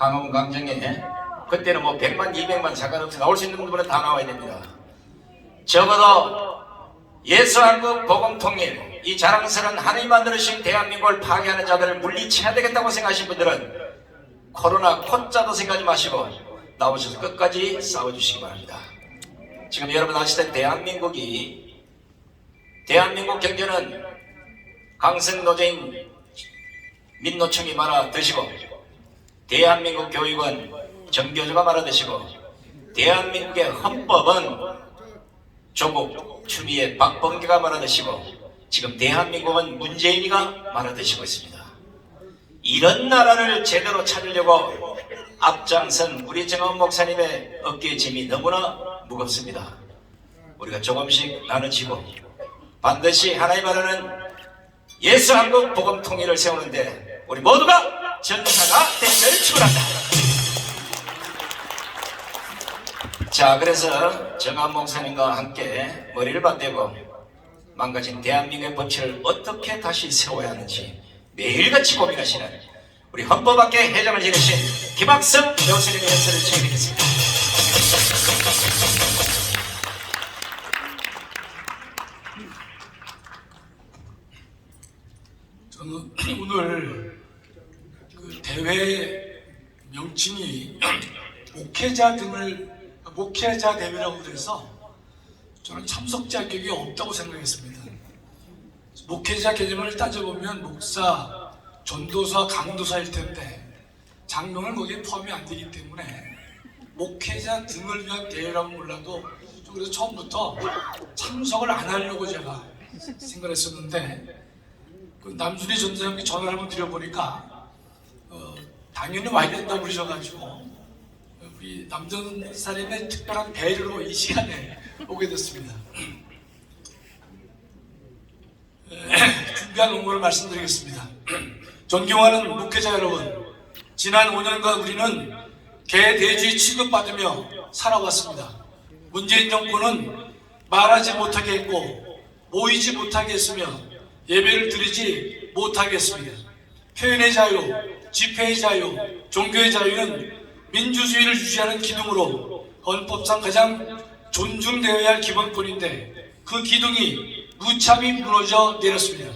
강원 강정에 그때는 뭐 100만 200만 상관없이 나올 수 있는 분들은 다 나와야 됩니다. 적어도 예수한국 복음통일 이 자랑스러운 하나님 만들어주신 대한민국을 파괴하는 자들을 물리쳐야 되겠다고 생각하신 분들은 코로나 콧자도 생각하지 마시고 나오셔서 끝까지 싸워주시기 바랍니다. 지금 여러분 아시다시피 대한민국 경제는 강성노조인 민노총이 말아드시고 대한민국 교육은 정교조가 말아드시고 대한민국의 헌법은 조국 추미애 박범계가 말아드시고 지금 대한민국은 문재인이가 말아드시고 있습니다. 이런 나라를 제대로 찾으려고 앞장선 우리 정원 목사님의 어깨의 짐이 너무나 무겁습니다. 우리가 조금씩 나눠지고 반드시 하나님 말하는 예수 한국 복음 통일을 세우는데 우리 모두가 전사가 되기를 축원한다. 자, 그래서 정한 목사님과 함께 머리를 맞대고 망가진 대한민국의 법치를 어떻게 다시 세워야 하는지 매일같이 고민하시는 우리 헌법학계 회장을 지내신 김학성 교수님의 연설을 청해드리겠습니다. 저는 오늘 그 대회 명칭이 목회자 대회라고 그래서 저는 참석 자격이 없다고 생각했습니다. 목회자 개념을 따져보면 목사, 전도사, 강도사일 텐데 장로는 거기에 포함이 안 되기 때문에 목회자 등을 위한 대회라고 몰라도 그래서 처음부터 참석을 안 하려고 제가 생각했었는데 그 남준희 전사님께 전화를 한번 드려보니까 당연히 와야 된다고 그러셔가지고 우리 남전사님의 특별한 배려로 이 시간에 오게 됐습니다. 준비한 원고를 말씀드리겠습니다. 존경하는 목회자 여러분, 지난 5년간 우리는 개돼지 취급받으며 살아왔습니다. 문재인 정권은 말하지 못하게 했고 모이지 못하게 했으며 예배를 드리지 못하게 했습니다. 표현의 자유, 집회의 자유, 종교의 자유는 민주주의를 유지하는 기둥으로 헌법상 가장 존중되어야 할 기본권인데 그 기둥이 무참히 무너져 내렸습니다.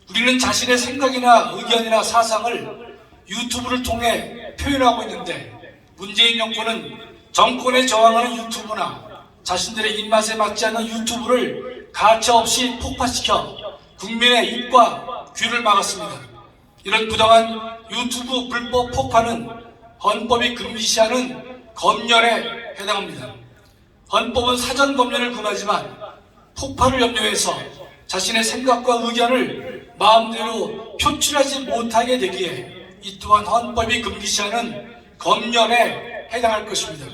우리는 자신의 생각이나 의견이나 사상을 유튜브를 통해 표현하고 있는데 문재인 정권은 정권에 저항하는 유튜브나 자신들의 입맛에 맞지 않는 유튜브를 가차없이 폭파시켜 국민의 입과 귀를 막았습니다. 이런 부당한 유튜브 불법 폭파는 헌법이 금지시하는 검열에 해당합니다. 헌법은 사전 검열을 금하지만 폭파를 염려해서 자신의 생각과 의견을 마음대로 표출하지 못하게 되기에 이 또한 헌법이 금기시하는 검열에 해당할 것입니다.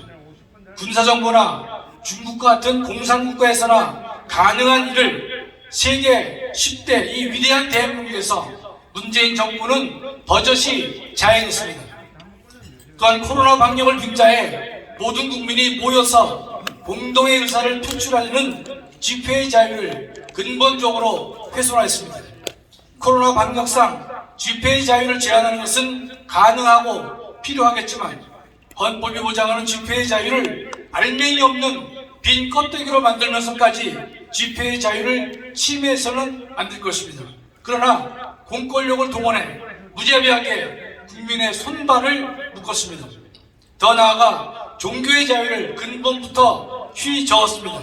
군사정부나 중국과 같은 공산국가에서나 가능한 일을 세계 10대 이 위대한 대한민국에서 문재인 정부는 버젓이 자행했습니다. 또한 코로나 방역을 빙자해 모든 국민이 모여서 공동의 의사를 표출하려는 집회의 자유를 근본적으로 훼손하였습니다. 코로나 방역상 집회의 자유를 제한하는 것은 가능하고 필요하겠지만 헌법이 보장하는 집회의 자유를 알맹이 없는 빈 껍데기로 만들면서까지 집회의 자유를 침해해서는 안 될 것입니다. 그러나 공권력을 동원해 무자비하게 국민의 손발을 묶었습니다. 더 나아가 종교의 자유를 근본부터 휘저었습니다.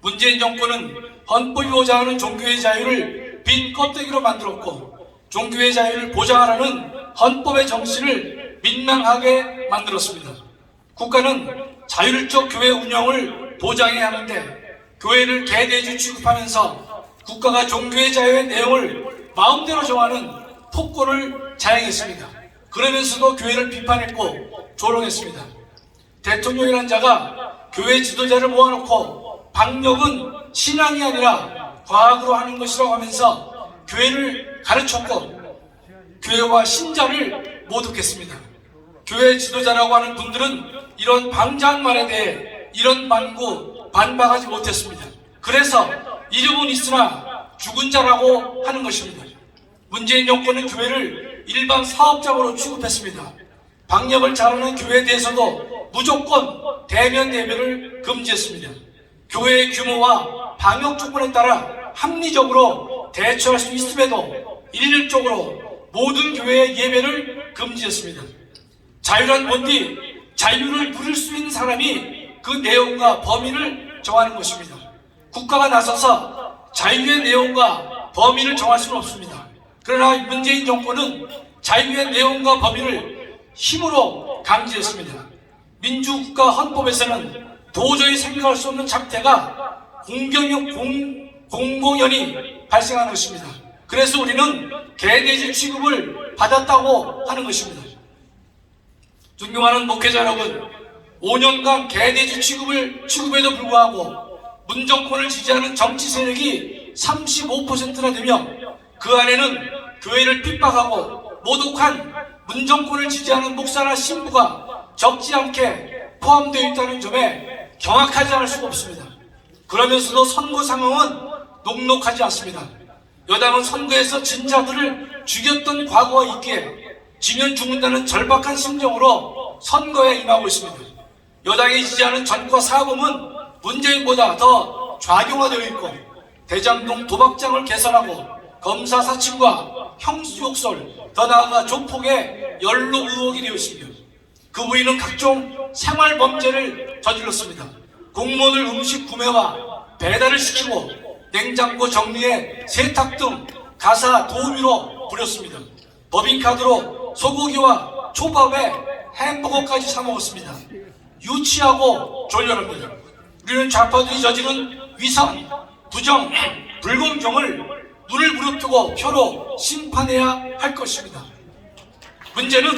문재인 정권은 헌법이 보장하는 종교의 자유를 빈 껍데기로 만들었고 종교의 자유를 보장하라는 헌법의 정신을 민망하게 만들었습니다. 국가는 자율적 교회 운영을 보장해야 하는데 교회를 개돼지 취급하면서 국가가 종교의 자유의 내용을 마음대로 정하는 폭거를 자행했습니다. 그러면서도 교회를 비판했고 조롱했습니다. 대통령이라는 자가 교회 지도자를 모아놓고 방역은 신앙이 아니라 과학으로 하는 것이라고 하면서 교회를 가르쳤고 교회와 신자를 모독했습니다. 교회 지도자라고 하는 분들은 이런 방장말에 대해 이런 반구 반박하지 못했습니다. 그래서 이름은 있으나 죽은 자라고 하는 것입니다. 문재인 정권은 교회를 일반 사업장으로 취급했습니다. 방역을 잘하는 교회에 대해서도 무조건 대면 예배를 금지했습니다. 교회의 규모와 방역 조건에 따라 합리적으로 대처할 수 있음에도 일률적으로 모든 교회의 예배를 금지했습니다. 자유란 뭔지 자유를 누릴 수 있는 사람이 그 내용과 범위를 정하는 것입니다. 국가가 나서서 자유의 내용과 범위를 정할 수는 없습니다. 그러나 문재인 정권은 자유의 내용과 범위를 힘으로 강제했습니다. 민주국가 헌법에서는 도저히 생각할 수 없는 작태가 공공연히 발생하는 것입니다. 그래서 우리는 개돼지 취급을 받았다고 하는 것입니다. 존경하는 목회자 여러분, 5년간 개돼지 취급에도 불구하고 문정권을 지지하는 정치 세력이 35%나 되며 그 안에는 교회를 핍박하고 모독한 문정권을 지지하는 목사나 신부가 적지 않게 포함되어 있다는 점에 경악하지 않을 수가 없습니다. 그러면서도 선거 상황은 녹록하지 않습니다. 여당은 선거에서 진자들을 죽였던 과거가 있기에 지면 죽는다는 절박한 심정으로 선거에 임하고 있습니다. 여당이 지지하는 전과 사범은 문재인보다 더 좌경화되어 있고 대장동 도박장을 개설하고 검사 사칭과 형수욕설, 더 나아가 조폭의 연루 의혹이 되어 있습니다. 그 부인은 각종 생활범죄를 저질렀습니다. 공무원을 음식 구매와 배달을 시키고 냉장고 정리에 세탁 등 가사 도우미로 부렸습니다. 법인카드로 소고기와 초밥에 햄버거까지 사 먹었습니다. 유치하고 졸렬합니다. 우리는 좌파들이 저지른 위선, 부정, 불공정을 눈을 부릅뜨고 표로 심판해야 할 것입니다. 문제는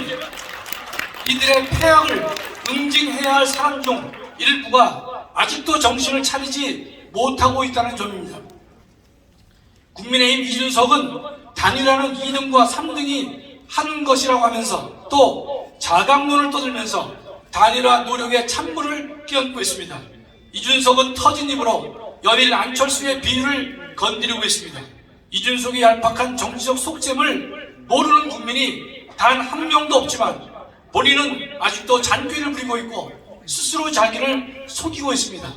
이들의 폐악을 응징해야 할 사람 중 일부가 아직도 정신을 차리지 못하고 있다는 점입니다. 국민의힘 이준석은 단일화는 2등과 3등이 하는 것이라고 하면서 또 자강론을 떠들면서 단일화 노력에 찬물을 끼얹고 있습니다. 이준석은 터진 입으로 연일 안철수의 비유를 건드리고 있습니다. 이준석의 얄팍한 정치적 속셈을 모르는 국민이 단 한 명도 없지만 본인은 아직도 잔꾀를 부리고 있고 스스로 자기를 속이고 있습니다.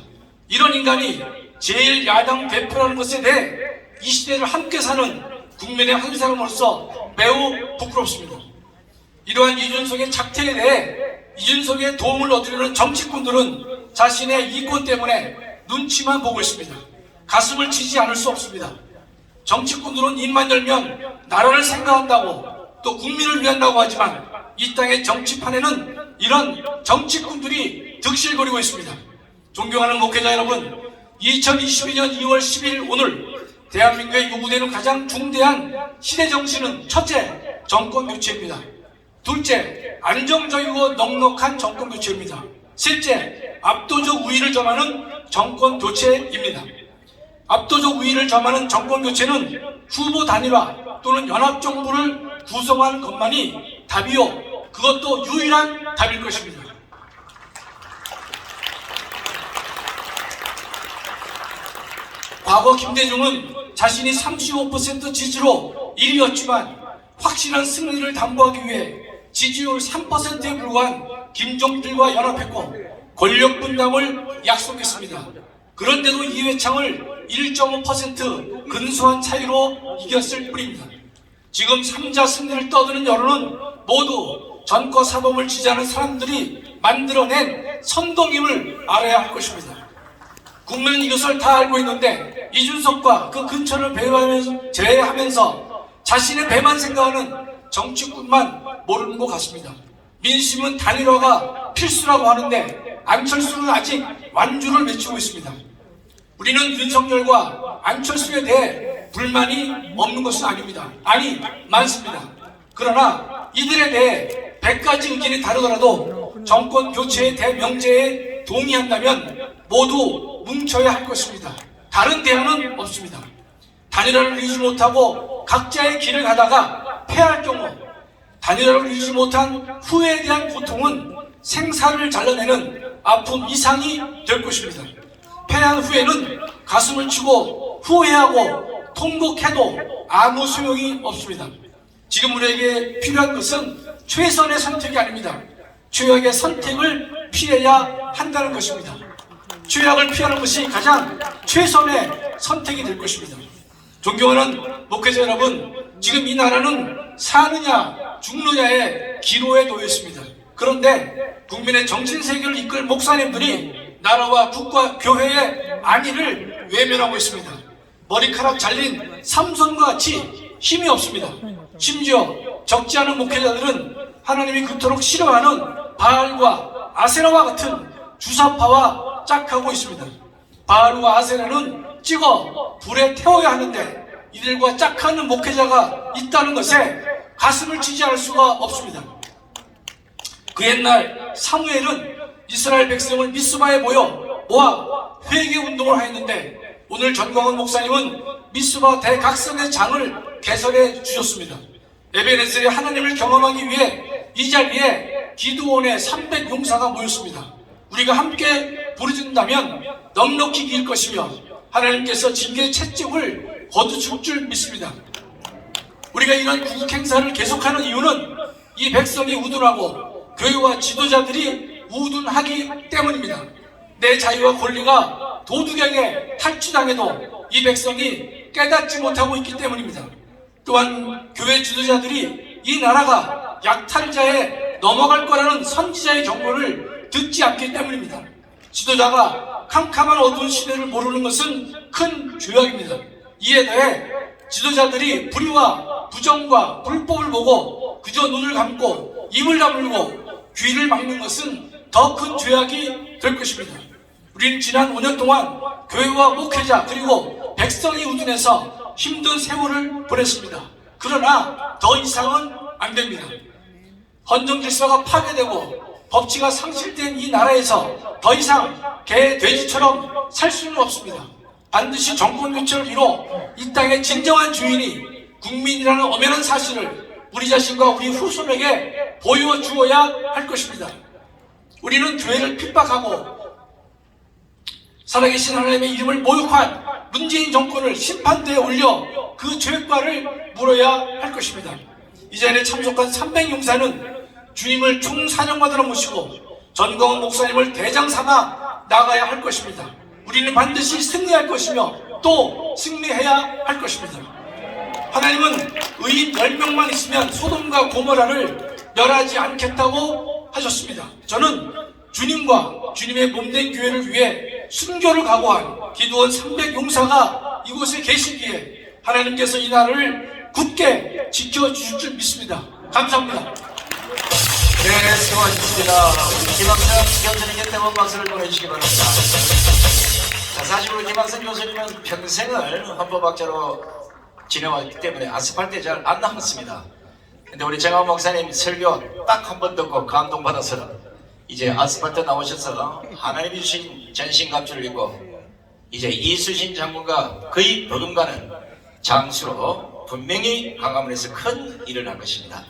이런 인간이 제1야당 대표라는 것에 대해 이 시대를 함께 사는 국민의 한 사람으로서 매우 부끄럽습니다. 이러한 이준석의 작태에 대해 이준석의 도움을 얻으려는 정치꾼들은 자신의 이권 때문에 눈치만 보고 있습니다. 가슴을 치지 않을 수 없습니다. 정치꾼들은 입만 열면 나라를 생각한다고 또 국민을 위한다고 하지만 이 땅의 정치판에는 이런 정치꾼들이 득실거리고 있습니다. 존경하는 목회자 여러분, 2022년 2월 10일 오늘 대한민국에 요구되는 가장 중대한 시대정신은 첫째, 정권교체입니다. 둘째, 안정적이고 넉넉한 정권교체입니다. 셋째, 압도적 우위를 점하는 정권교체입니다. 압도적 우위를 점하는 정권교체는 후보 단일화 또는 연합정부를 구성하는 것만이 답이요, 그것도 유일한 답일 것입니다. 과거 김대중은 자신이 35% 지지로 1위였지만 확실한 승리를 담보하기 위해 지지율 3%에 불과한 김종필과 연합했고 권력 분담을 약속했습니다. 그런데도 이회창을 1.5% 근소한 차이로 이겼을 뿐입니다. 지금 3자 승리를 떠드는 여론은 모두 전과 사범을 지지하는 사람들이 만들어낸 선동임을 알아야 할 것입니다. 국민은 이것을 다 알고 있는데 이준석과 그 근처를 제외하면서 자신의 배만 생각하는 정치꾼만 모르는 것 같습니다. 민심은 단일화가 필수라고 하는데 안철수는 아직 완주를 외치고 있습니다. 우리는 윤석열과 안철수에 대해 불만이 없는 것은 아닙니다. 아니, 많습니다. 그러나 이들에 대해 100가지 의견이 다르더라도 정권 교체의 대명제에 동의한다면 모두 뭉쳐야 할 것입니다. 다른 대안은 없습니다. 단일화를 이루지 못하고 각자의 길을 가다가 패할 경우 단일화를 이루지 못한 후회에 대한 고통은 생사를 잘라내는 아픔 이상이 될 것입니다. 패한 후에는 가슴을 치고 후회하고 통곡해도 아무 소용이 없습니다. 지금 우리에게 필요한 것은 최선의 선택이 아닙니다. 죄악의 선택을 피해야 한다는 것입니다. 죄악을 피하는 것이 가장 최선의 선택이 될 것입니다. 존경하는 목회자 여러분, 지금 이 나라는 사느냐 죽느냐의 기로에 놓여 있습니다. 그런데 국민의 정신세계를 이끌 목사님들이 나라와 국가, 교회의 안위를 외면하고 있습니다. 머리카락 잘린 삼손과 같이 힘이 없습니다. 심지어 적지 않은 목회자들은 하나님이 그토록 싫어하는 바알과 아세라와 같은 주사파와 짝하고 있습니다. 바알과 아세라는 찍어 불에 태워야 하는데 이들과 짝하는 목회자가 있다는 것에 가슴을 지지할 수가 없습니다. 그 옛날 사무엘은 이스라엘 백성을 미스바에 모아 회개운동을 하였는데 오늘 전광훈 목사님은 미스바 대각성의 장을 개설해 주셨습니다. 에베네셀의 하나님을 경험하기 위해 이 자리에 기드온의 300용사가 모였습니다. 우리가 함께 부르짖는다면 넉넉히 이길 것이며 하나님께서 징계의 채찍을 거두실 줄 믿습니다. 우리가 이런 구국 행사를 계속하는 이유는 이 백성이 우둔하고 교회와 지도자들이 우둔하기 때문입니다. 내 자유와 권리가 도둑에게 탈취당해도 이 백성이 깨닫지 못하고 있기 때문입니다. 또한 교회 지도자들이 이 나라가 약탈자에 넘어갈 거라는 선지자의 경고를 듣지 않기 때문입니다. 지도자가 캄캄한 어두운 시대를 모르는 것은 큰 죄악입니다. 이에 대해 지도자들이 불의와 부정과 불법을 보고 그저 눈을 감고 입을 다물고 귀를 막는 것은 더 큰 죄악이 될 것입니다. 우리는 지난 5년 동안 교회와 목회자 그리고 백성이 우둔해서 힘든 세월을 보냈습니다. 그러나 더 이상은 안 됩니다. 헌정 질서가 파괴되고 법치가 상실된 이 나라에서 더 이상 개, 돼지처럼 살 수는 없습니다. 반드시 정권 교체를 이뤄 이 땅의 진정한 주인이 국민이라는 엄연한 사실을 우리 자신과 우리 후손에게 보여주어야 할 것입니다. 우리는 교회를 핍박하고 살아계신 하나님의 이름을 모욕한 문재인 정권을 심판대에 올려 그 죄과를 물어야 할 것입니다. 이 자리에 참석한 300용사는 주님을 총사령관으로 모시고 전광훈 목사님을 대장 삼아 나가야 할 것입니다. 우리는 반드시 승리할 것이며 또 승리해야 할 것입니다. 하나님은 의인 10명만 있으면 소돔과 고모라를 멸하지 않겠다고 하셨습니다. 저는 주님과 주님의 몸된 교회를 위해 순교를 각오한 기드온 300용사가 이곳에 계시기에 하나님께서 이 나라를 굳게 지켜주실 줄 믿습니다. 감사합니다. 네, 수고하셨습니다. 김학선 교수님께 대본 박수를 보내주시기 바랍니다. 자, 사실 우리 김학선 교수님은 평생을 헌법학자로 지내왔기 때문에 아스팔트에 잘 안 남았습니다. 근데 우리 정한 목사님 설교 딱 한 번 듣고 감동받아서 이제 아스팔트 나오셔서 하나님이 주신 전신갑주를 입고 이제 이수신 장군과 거의 버금가는 장수로 분명히 강화문에서 큰 일을 할 것입니다.